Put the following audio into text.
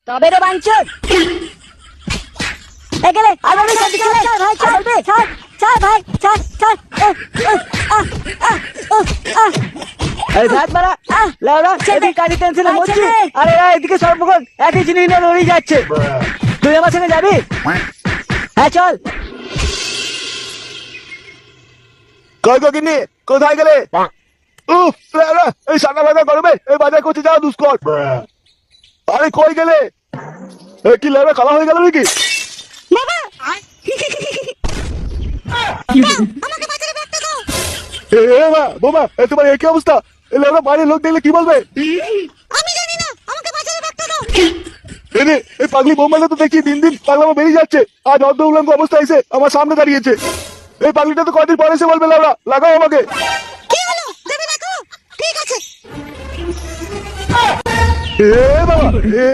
তবে রে বাঞ্চোদ গেলে আর ভাই ছাড় ভাই ছাড় আরে থাক মারা লাউরা এদিকে কাজে টেনশনে মরছি। আরে এদিকে সর্বক্ষণ একই জিনিস নিয়ে লড়েই যাচ্ছে। তুই আমার সঙ্গে যাবি? হ্যাঁ চল। কই গিন্নি কোথায় গেলে? উফ লাউরা এই সাদা বাজার গরমে এই বাজার করতে যাওয়া দুষ্কর। আরে কই গেলে? কি লাউরা কালা হয়ে গেল নাকি? বোমা তোমার একই অবস্থা। লাউরা বাড়ির লোক দেখলে কি বলবে? এই পাগলি বোমাটা তো দেখি দিন দিন পাগলামো বেরিয়ে যাচ্ছে। আজ অর্ধ উলঙ্গ অবস্থা এসে আমার সামনে দাঁড়িয়েছে। এই পাগলিটা তো কদিন পরে এসে বলবে লাউরা লাগাও আমাকে। বাবা